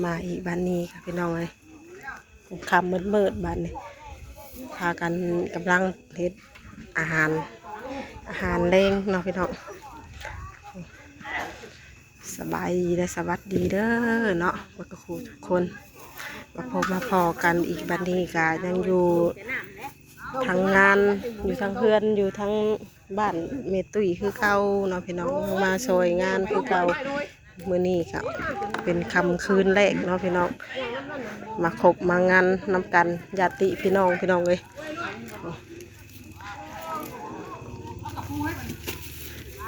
มาอีกบ้านนี้ค่ะพี่น้องเลยคำมืดบ้านนี้พากันกำลังเฮ็ดอาหารแรงเนาะพี่น้องสบายดีและสวัสดีเด้อเนาะวัดกระคูทุกคนมาพบมาพอกันอีกบ้านนี้ก็ยังอยู่ทางงานอยู่ทางเพื่อนอยู่ทางบ้านเมตุยคือเก่าเนาะพี่น้องมาซอยงานคือเก่ามื้อนี้ครับเป็นค่ำคืนแรกเนาะพี่น้องมาคบมางานนำกันญาติพี่น้องเลย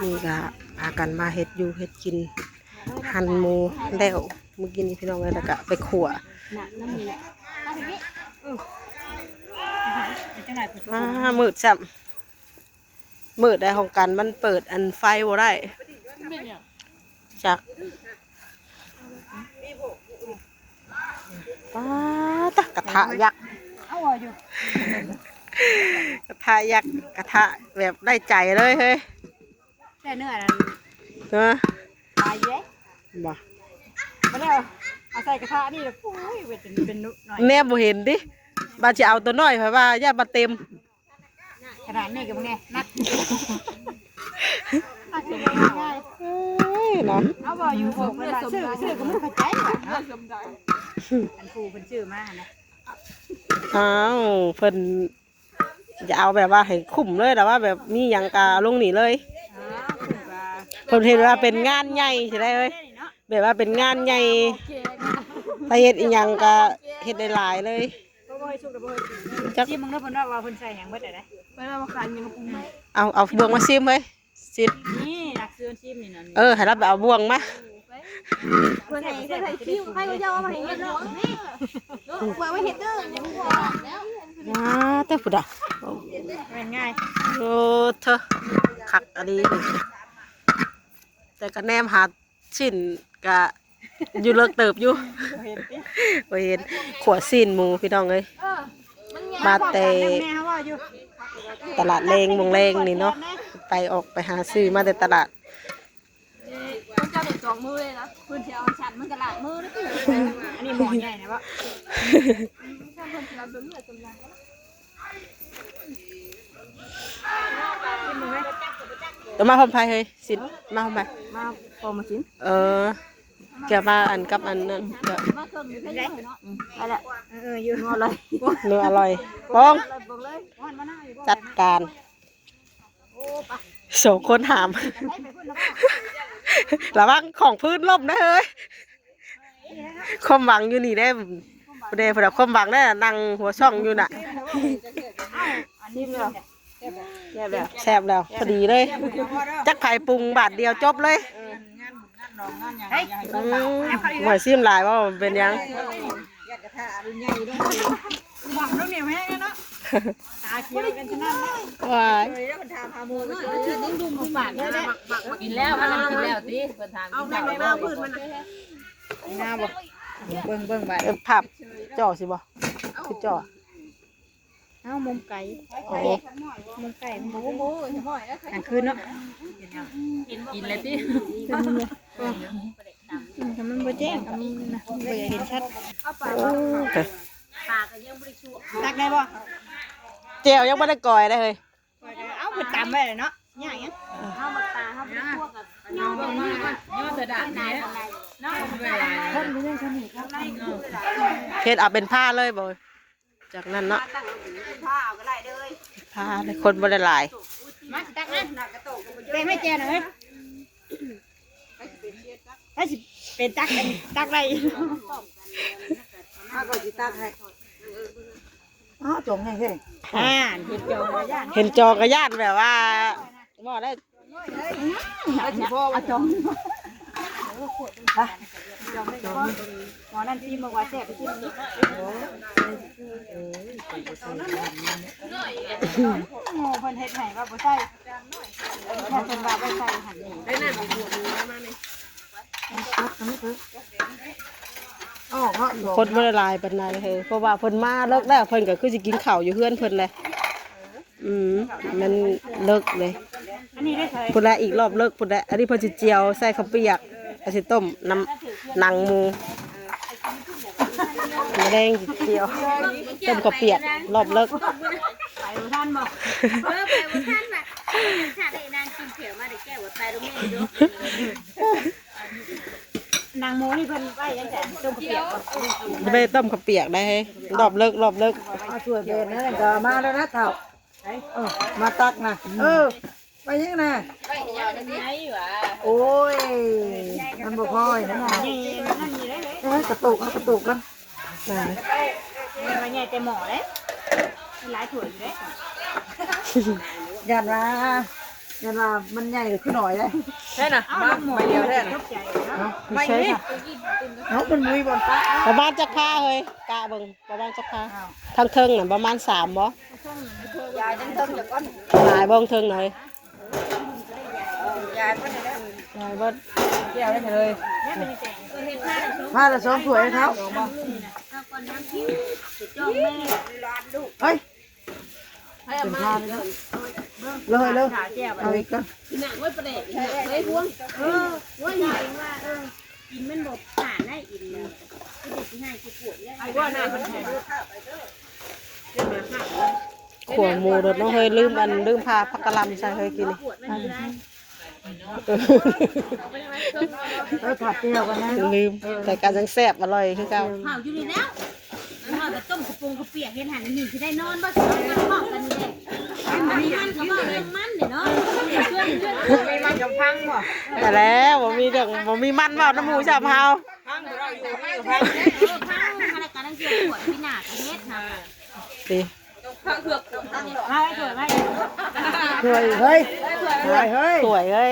นี่ก็พากันมาเฮ็ดอยู่เฮ็ดกินหั่นหมูแล้วเมื่อกี้นี้พี่น้องเลยแล้วก็ไปขั่วมืดซ้ำมืดได้ของกันมันเปิดอันไฟบ่ได้จากกระทะยักษ์กระทะยักษ์กระทะแบบได้ใจเลยเฮ้ยแต่เนื้อตายเยอะบ่มาแล้วเอาใส่กระทะนี่แล้วปุ้ยเป็นหน่อยแน่บ่เห็นดิบาจะเอาตัวน้อยเพราะว่าย่ามาเต็มขนาดนี้กับมึงไงนัดเนาะเอาบ่อยู่บ่เวลาซื้อก็มึงเข้าใจอันฟูเป็นชื่อมากนะอ้าวเพิ่นจะเอาแบบว่าให้คุ้มเลยแต่ว่าแบบมีหยังกะลงนี่เลยเพิ่นเห็นว่าเป็นงานใหญ่สิได้เอ้ยแบบว่าเป็นงานใหญ่ถ้าเฮ็ดอีหยังก็เฮ็ดได้หลายเลยจักชิมมึงเด้อเพิ่นว่าเพิ่นใส่หยังเบิดได้เพิ่นว่าคันยังปรุงเอาบ่วงมาซิมเฮ้ยซินี่นักซื้อชิมนี่นั่นให้รับเอาบ่วงมาเพิ่นให้ชิมใครก็จะเอามาให้เฮ็ดเนาะนี่ว่าไว้เฮ็ดเด้อแต่พุดอ่ะแม่นง่ายโอ้เธอคักอันนี้แต่ก็แนมหาชิ้นก็อยู่เลิกเติบอยู่บ่เห็นขวดซีนหมูพี่น้องเอ้ยมาแต่ตลาดเลงมงเลงนี่เนาะไปออกไปหาซื้อมาแต่ตลาดคนเจ้าเด็ด2 มือเลยนะเพิ่นสิเอาฉันมันก็หลายมือนะอันนี้หม้อใหญ่นะบ่ตัวมาพร้อมไผเฮ้ยสินมาพร้อมไผมาพอมาสินเกี่ยวมาอันกับอันนั้นเกี่ยวมาเครื่องอยู่ได้เนาะไปละอยู่อร่อยเนื้ออร่อยป้องจัดการโสคนหามระวังของพื้นล่มนะเฮ้ยความหวังอยู่นี่ได้ประเดี๋ยวความหวังได้นั่งหัวช่องอยู่น่ะแซ่บแล้วพอดีเลยจักไผ่ปรุงบาทเดียวจบเลยหมวยซิมหลายว่าเป็นยังหวังต้องเหนียวแห้งเนาะตาเขียวกันชนะว้ายดูมาฝากเลยแหละกินแล้วมันกินแล้วสิเปิดทางเอาไปไม่เอาพื้นมันหน้าบ่เบิ่งไปภาพจ่อสิบ่คือจ่อเอามุมไก่มุมไก่หมูกลางคืนเนาะกินเลยสิทำมันบ่แจ้งทำมันนะบ่อยากเห็นชัดปากก็ยังบ่ได้ชั่วตักได้บ่เจียวยังบ่ได้ก่อยได้เลยเอาเพิ่นตำไว้เลยเนาะย่างหยังเฮาบักตาเฮาบ่ได้คั่วกับย่อเบิ่งมาย่อเสดานี่เนาะเวลาเพิ่นบ่ได้สนิทครับเฮ็ดเอาเป็นผ้าเลยบ่จากนั้นเนาะผ้าเอาก็ได้เด้อผ้าคนบ่ได้หลายมาตักนะแต่ไม่แจ่หน่อยให้สิเป็นตักได้ก็สิตักให้จงให้เห็นจอกระย่านแบบว่าบ่ได้สิพ่อว่าจงหมอนั่นที่เมื่อวานแซ่บไปที่นี่โง่เพิ่นเฮ็ดให้ว่าบ่ใส่แค่เพิ่นว่าบ่ใส่หั่นนี่ได้นั่นบ่ฮู้มานี่คนบ่ได้หลายปานใดเฮ้ยเพราะว่าเพิ่นมาเลิกแล้วเพิ่นก็คือสิกินข้าวอยู่เฮือนเพิ่นเลยมันเลิกเลยอันนี้ได้พุ่นละอีกรอบเลิกพุ่นละอันนี้เพิ่นสิเจียวใส่ข้าวเปียกสิต้มน้ำหนังหมู หมูแดงเจียวต้มข้าวเปียกรอบเลิก ไปบ่ทันบ่ ไปวันท่านแบบชาได้นางกินเขียวมาได้แก้วไปตรงนี้ดู นางโมนี่เพิ่นไปจังแต่ต้มกระเปียกบ่ จะไปต้มข้าวเปียกได้รอบเลิกรอบเลิก มาช่วยเบนนั่นก็มาแล้วนะเถ่ามาตักนะไปยังนะ ไหนวะ โอ้ยมันบ่พอยนะ นั่นนี่ได้เลย กระตุกกัน มาใหญ่แต่หม้อเด้หลายถ้วยอยู่เด้ ยันว่ามันใหญ่ขึ้นหน่อยเลย ใช่น่ะมาหม้อเดียวแท้ตกใจเนาะ ไม่ใช่ค่ะเขาเป็นมุ้ยบนฟ้า ประมาณจักพาเฮ้ยกะเบิ่งประมาณจักพาทั้งเทิงน่ะประมาณ3บ่ ยายตั้งต้นจากก้อน หลายบ่เทิงหน่อย ยายเพิ่นได้แล้ว หลายบ่ เกี่ยวได้เลย เฮ็ดผ้าได้ ผ้าละสองถ้วยเท้า เอาก่อนน้ำคิ้วจ้องแม่ เฮ้ยเป็นผ้าเลยเลย ขาแก้ว เอาอีกก่อน หนักไว้ประเดี๋ยวเฮ้ยพวงว่าเองว่ากินมันบดผ่านได้อีกเลยที่เด็กที่ให้คือปวดเนี่ย ไอ้ว่าหน้ามันแข็ง ขวหมูรถน้องเฮ้ยลืมพาผักกะหล่ำใส่เฮ้ยกินนี่ ปวดมันอยู่ได้ ผัดเกี่ยวกันนะ ลืมแต่การยังแซ่บอร่อยคือเก่า เผาอยู่นี่แล้วเผาแต่ต้มกระปุงกระเปียกเห็นหันนี่ที่ได้นอนบ้างมันเหมาะกันนี่แหละมันเขาบอกเลยมันเนาะเพื่อน มีมันกับพังบ่ แต่แล้วบ่มีมันเว้าน้ำหมูชาเฮา พังเราอยู่ไม่อยู่พัง พังขนาดการนั่งเกี่ยวปวดพี่หน้ากระเฮ็ดค่ะ สิ มาให้ถ้วยมา ช่วยเฮ้ยช่วยเฮ้ย สวยเอ้ย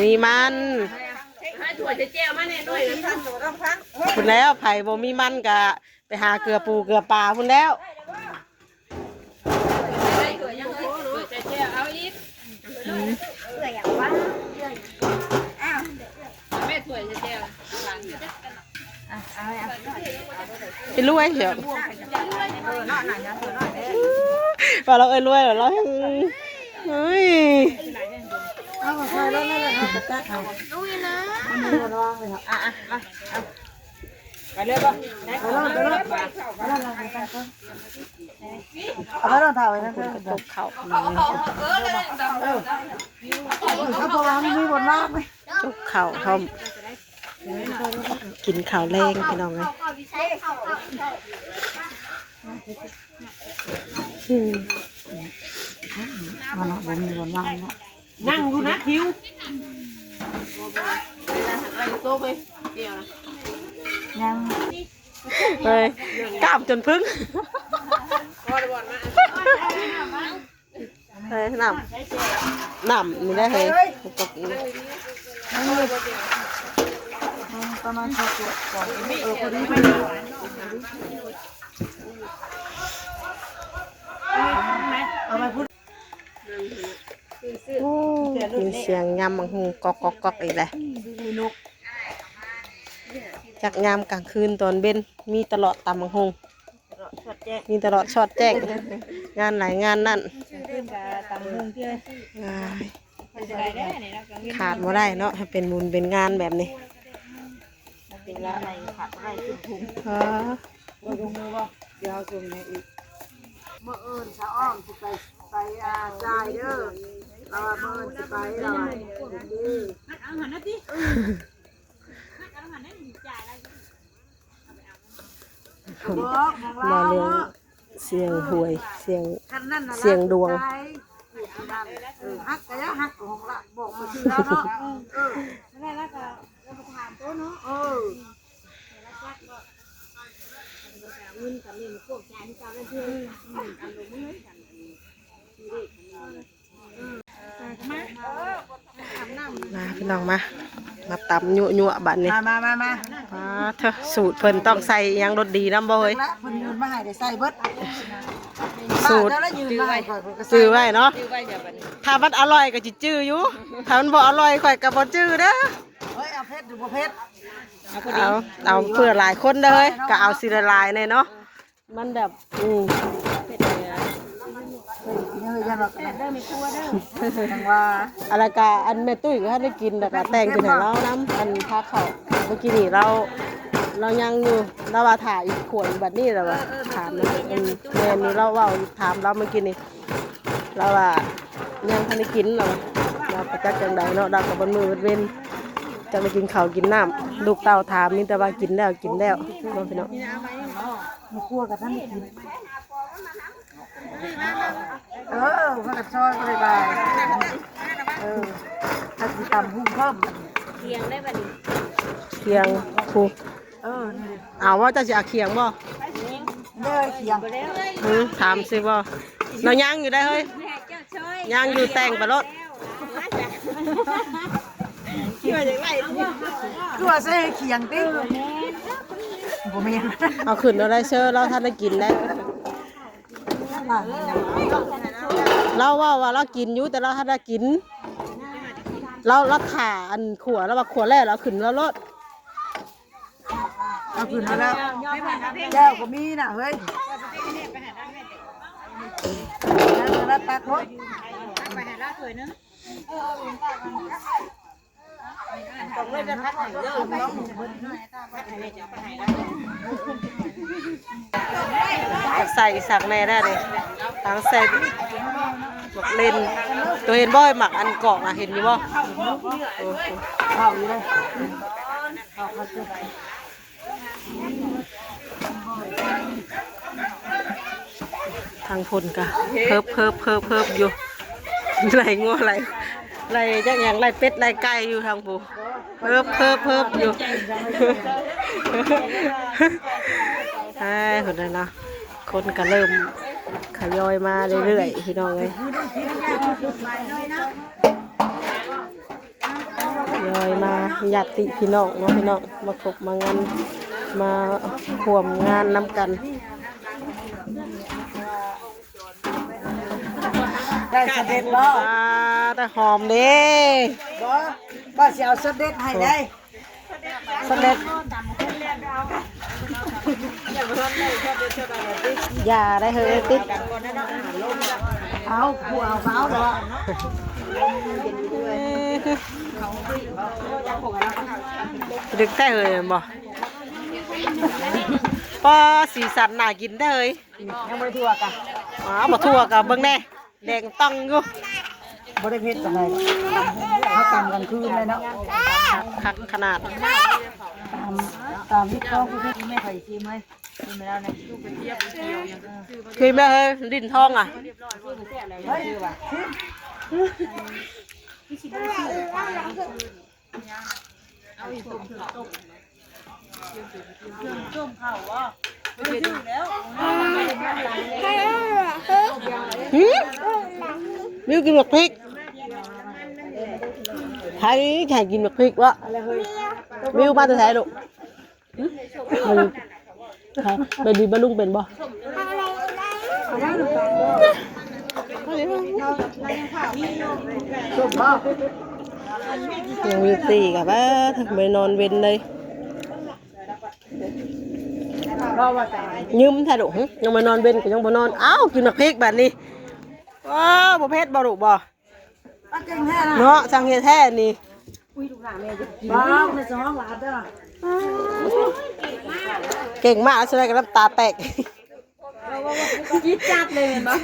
มีมัน ให้ถั่วจะแจ้วมาเนี่ยด้วยนะ พุ่นแล้วไผบ่มีมันก็ไปหาเกลือปูเกลือปลาพุ่นแล้ว ถั่วยังเฮ้ยถั่วจะแจ้วเอาอีกเผื่ออย่างว่าแม่ถั่วจะแจ้ว ไปรวยเหี่ยวว่าเรารวยเหรอเรายังเฮ้ย เอามาช่วยแล้วนั่นแหละครับตักเอา ลุยนะ มือวางเลยครับ ไปเลยบ่ เอาแล้วเอาแล้วเอาแล้วเท่าไว้นั่นเถอะ ตกเขา เขาบอกว่ามีบนว่างไหม ตกเขาทอมกินข้าวแรงพี่น้องเลยอืม มันบนมีบนว่างเนาะ นั่งดูนะคิว ยัง เฮ้ยกล้ามจนพึ่งเฮ้ยน้ำนี่ได้เฮ้ยตกนี่ ประมาณสักตัวก่อนพอดีไปเอาไปพูด โอ้มีเสียงยำมังหูกอกกอกกอกอีกแล้วจากยามกลางคืนตอนเบ็นมีตลอดตามมังหงมีตลอดชอดแจ้งงานไหนงานนั่นขาดมาได้เนาะถ้าเป็นบุญเป็นงานแบบนี้ เป็นละในผักไร่ขึ้นทุง อ๋อ เดี๋ยวส่งให้อีกเมื่อเอิญชะอ้อมจะไปจ่ายเด้อเราเมื่อจะไปเราดี เอาหันนะดิเอาหันนั่นจ่ายแล้ว บอกของ มา เรา เรียงเสียงหวยเสียง คันนั่นน่ะ เสียงดวง ฮักกะยะฮักของละบอกมาชื่อแล้วเนาะไม่ได้แล้วก็เราไปถามตัวเนาะ เงินกับเงินพวกจ่ายที่เจ้าได้เพื่อนอารมณ์ไม่กันมาพี่น้องมาตำยั่วบัดนี้ มา เธอสูตรเพิ่นต้องใส่หยังรสดีน้ำบ่เฮ้ย ละเพิ่นยืนมาให้ได้ใส่เบิด สูตร แล้วยืนมาให้ก่อน ซื้อไว้เนาะถ้ามันอร่อยก็จิจื้ออยู่ถ้ามันบ่อร่อยข่อยก็บ่จื้อเด้อ เฮ้ยเอาเพชรหรือบ่เพชร เอาเพื่อหลายคนเด้อเฮ้ยก็เอาสิละลายแน่เนาะมันแบบยังยันว่ากันได้ไม่กลัวเด้อจังว่า อะไรกะอันแม่ตุ้ยก็ให้ได้กินแล้วก็แต่งกินให้เราน้ำอันพาเขา เ เมื่อกี้นี่เรายังอยู่เราว่าถ่ายอีกขวดแบบนี้แล้วว่าถามนะแม่นี่เราว่าถามเราเมื่อกี้นี่เราว่ายังทันได้กินเราประจักษ์จังใดเนาะเรากับบนมือเว้นจะมากินข้าวกินน้ำลูกเต่าถามนี่แต่ว่ากินแล้วน้องพี่น้อง มาคั่วกับท่านกินพระกับซอยก็เลยบายถ้าสิตำหุ้มเพิ่ม เคียงได้บัดนี้ เคียงครู นี่ เอาว่าจะเอาเคียงบ่ เลยเขียง ถามสิบ่เราย่างอยู่ได้เฮ้ย แม่เจ้าช่วย ย่างอยู่แต่งไปรถ ตัวเซ่เขียงติ๊กผมไม่ยัง เอาขึ้นเราได้เชื่อเราท่านได้กินแล้วเราว่าเรากินอยู่แต่เราท่านได้กินเราถ่าอันขวดแล้วว่าขวดแรกเราขึ้นแล้วรถ เอาขึ้นมาแล้วแก้วก็มีน่ะเฮ้ยแล้วตักรถใส่สักแน่ได้เลยทั้งใส่หมักเล่นตัวเห็นบ่อยหมักอันกรอกอะเห็นอยู่บ่ ข้าวอยู่เลย ทางพลกะเพิบอยู่ไหลงัวไหลจักอย่างไหลเป็ดไหลไก่อยู่ทางผู้เพิบอยู่ใช่คนนั้นนะคนก็เริ่มขยอยมาเรื่อยๆพี่น้องเลยยอยมาญาติพี่น้องเนาะพี่น้องมาคบมางานมาร่วมงานนำกัน ได้สเด็จบ่ แต่หอมเด้ บ่สิเอาสเด็จให้ได้สเด็จ อย่าได้เฮ้ยติ๊ก เอาผู้เอาเมาเนาะ ดึกแต่เฮ้ยบ่พอสีสันน่ากินได้เฮ้ย ยังไม่ทั่วกัน บ่ทั่วกับเบิ่งแน่แดงต้องอยู่ บ่ได้เผ็ดอะไรเขาตำกันคืนเลยเนาะ คักขนาด ตามที่เขาคือไม่ไข่ซีไหมซีไม่แล้วนะ คือแม่เฮ้ยดินทองอ่ะ เฮ้ยมิวกินหมกพริกใครกินหมกพริกวะมิวมาแต่ไหนลูกเป็นดีบลุงเป็นบ่ยังมีตีกับว่าทำไมนอนเว้นเลยยืมถ่ายดุยังมานอนเว้นก็ยังมานอนอ้าวกินหมกพริกแบบนี้ว้าวบ่เพชรบ่ดุบ่เนาะสังเกตแท้นี่ บ้าในสมองหลานเด้อ เก่งมากแสดงกับน้ำตาแตก ยิดจัดเลยเนาะ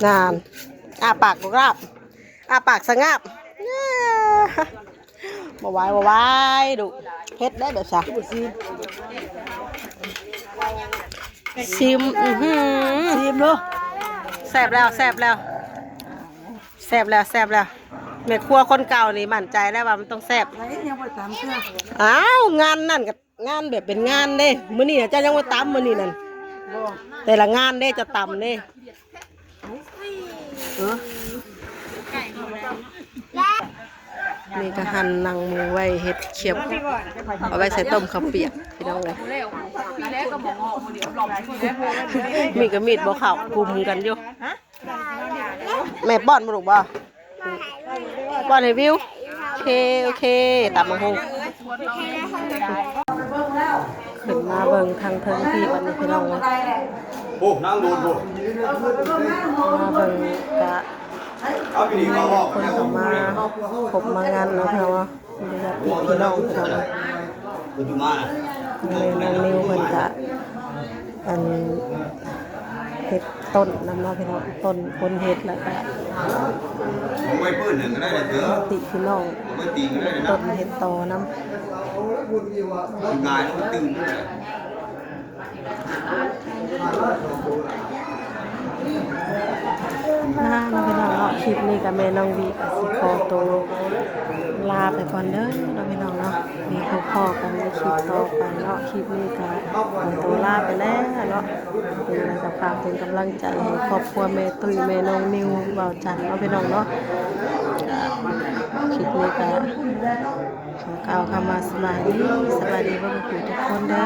นานอาปากกราบอาปากสงับบ่ไหวดุเพชรได้แบบซะซิมซีมลูก แซ่บแล้วแม่ครัวคนเก่านี่มั่นใจได้ว่ามันต้องแซ่บ อะไรยังไม่ตามเชื่อ อ้าวงานนั่นกับงานแบบเป็นงานเด้มื้อนี้เจ้ายังว่าตำมื้อนี้นั่นแต่ละงานเด้จะตำเด้นี่ก็หั่นหนังหมูไว้เฮ็ดเขียบเอาไว้ใส่ต้มข้าวเปียกพี่น้องเลยมีก็มีดบ่เข้ากลุ่มกันอยู่แม่ป้อนบ่ลูกบ่ป้อนให้วิวโอเคตามมาหงขึ้นมาเบิ่งทางเทิงที่วันนี้พี่น้องเลย โอ้นั่งดูดู มาเบิ่งกะ เอาไปดีเขาบอก คนเข้ามาพบมางานเนาะพี่น้องเนาะมีญาติพี่น้องพี่น้องเลย ปัจจุบัน แม่น้องนิวเพิ่นก็อันเฮ็ดต้นน้ำเนาะพี่น้องต้นคนเฮ็ดแล้วก็ ผมไม่ปื้นหนึ่งก็ได้เลยเถอะ ติพี่น้อง ผมไม่ตีก็ได้เลย ต้ นะ นเฮ็ดโตน้ำ งานมันตื่นเลย น้องพี่น้องเนาะคลิปนี้กับแม่น้องวีกับสิขอตัวลาไปก่อนเด้อน้องพี่น้องเนาะมีพอๆกันในคลิปต่อไปเนาะคลิปนี้ก็ขอตัวลาไปแล้วเนาะเป็นอะไรก็ฝากเป็นกำลังใจให้ครอบครัวแม่ตุ้ยแม่น้องนิวเบาจันทร์เนาะพี่น้องเนาะคลิปนี้ก็ขอกล่าวคำว่าสบายดีเพื่อนๆทุกคนเด้